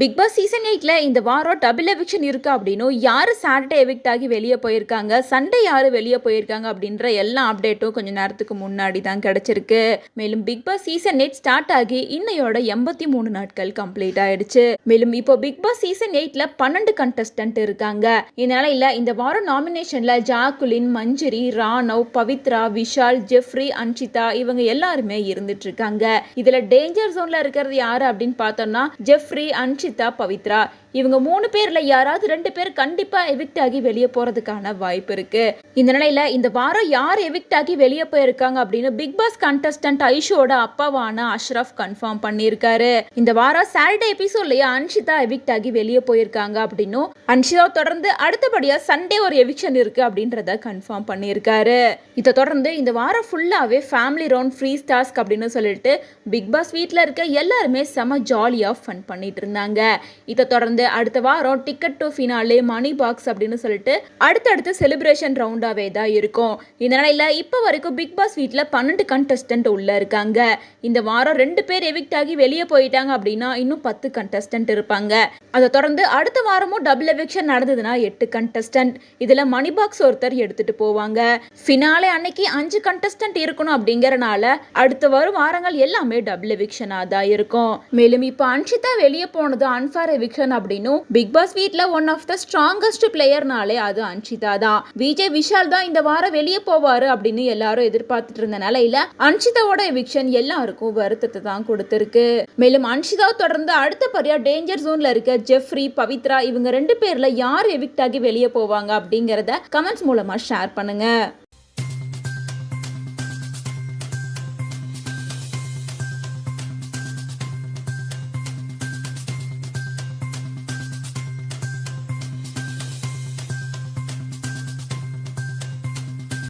Big Boss season 8ல இந்த வாரம் double eviction இருக்கு அப்படின்னும் யாரு சாட்டர்டே எவிக்ட் ஆகி வெளியே போயிருக்காங்க, சண்டே யாரு வெளியே போயிருக்காங்க அப்படின்ற எல்லா அப்டேட்டும் கொஞ்ச நேரத்துக்கு முன்னாடி தான் கிடைச்சிருக்கு. மேலும் பிக் பாஸ் சீசன் 8 ஸ்டார்ட் ஆகி இன்னையோட 83 நாட்கள் கம்ப்ளீட் ஆயிடுச்சு. மேலும் இப்போ பிக் பாஸ் சீசன் 8ல 12 கண்டஸ்டன்ட் இருக்காங்க. இந்த நிலையில இந்த வாரம் நாமினேஷன்ல ஜாக்குலின், மஞ்சிரி, ராணவ், பவித்ரா, விஷால், ஜெஃப்ரி, அன்ஷிதா இவங்க எல்லாருமே இருந்துட்டு இருக்காங்க. இதுல டேஞ்சர் ஜோன்ல இருக்கிறது யாரு அப்படின்னு பார்த்தோம்னா ஜெஃப்ரி, அன்ஷிதா, பவித்ரா இவங்க 3 பேர்ல யாராவது 2 பேர் கண்டிப்பா எவிக்ட் ஆகி வெளியே போறதுக்கான வாய்ப்பு இருக்கு. இந்த நிலையில இந்த வாரம் யார் எவிக்ட் ஆகி வெளியே போயிருக்காங்க அப்படின்னு பிக் பாஸ் கண்டஸ்டன்ட் ஐஷோட அப்பாவான அஷ்ரஃப் கன்ஃபார்ம் பண்ணியிருக்காரு. இந்த வாரம் சாட்டர்டே எபிசோட்லயே அன்ஷிதா எவிக்ட் ஆகி வெளியே போயிருக்காங்க அப்படின்னும் அன்ஷிதா தொடர்ந்து அடுத்தபடியா சண்டே ஒரு எவிக்ஷன் இருக்கு அப்படின்றத கன்ஃபார்ம் பண்ணியிருக்காரு. இதை தொடர்ந்து இந்த வாரம் ஃபுல்லாவே ஃபேமிலி ரவுண்ட் ஃப்ரீ டாஸ்க் அப்படின்னு சொல்லிட்டு பிக் பாஸ் வீட்டில் இருக்க எல்லாருமே செம ஜாலியா ஃபன் பண்ணிட்டு இருந்தாங்க. இதை தொடர்ந்து அடுத்த வாரம் ticket to finale, money box அப்படின்னு சொல்லிட்டு அடுத்தடுத்து செலிப்ரேஷன் ரவுண்டாவே தான் இருக்கும். இந்த நிலையில இப்போ வரைக்கும் பிக் பாஸ் வீட்டில் 12 கண்டஸ்டன்ட் உள்ள இருக்காங்க. இந்த வாரம் 2 பேர் எவிக்ட் ஆகி வெளியே போயிட்டாங்க அப்படின்னா இன்னும் 10 கண்டஸ்டன்ட் இருப்பாங்க. அதை தொடர்ந்து அடுத்த வாரமும் டபுள் எவிக்ஷன் நடந்ததுன்னா 8 கண்டஸ்டன்ட். இதுல மணி பாக்ஸ் ஒருத்தர் எடுத்துட்டு போவாங்க. ஃபினாலே அன்னைக்கு 5 கண்டஸ்டன்ட் இருக்கணும் அப்படிங்கறனால அடுத்த வரும் வாரங்கள் எல்லாமே டபுள் எவிக்ஷனா தான் இருக்கும். மேலும் இப்போ அன்ஷிதா வெளியே போனது அன்ஃபேர் எவிக்ஷன் அப்படின்னு பிக் பாஸ் வீட்ல ஒன் ஆஃப் த ஸ்ட்ராங்கஸ்ட் பிளேயர்னாலே அது அன்ஷிதா தான். விஜய், விஷால் தான் இந்த வாரம் வெளியே போவாரு அப்படின்னு எல்லாரும் எதிர்பார்த்துட்டு இருந்த நிலையில அன்ஷிதாவோட எவிக்ஷன் எல்லாருக்கும் வருத்தத்தை தான் கொடுத்திருக்கு. மேலும் அன்ஷிதா தொடர்ந்து அடுத்தபடியா டேஞ்சர் ஜோன்ல இருக்க ஜெஃப்ரி, பவித்ரா இவங்க 2 பேர்ல யார் எவிக்ட் ஆகி வெளியே போவாங்க அப்படிங்கறத கமெண்ட்ஸ் மூலமா ஷேர் பண்ணுங்க.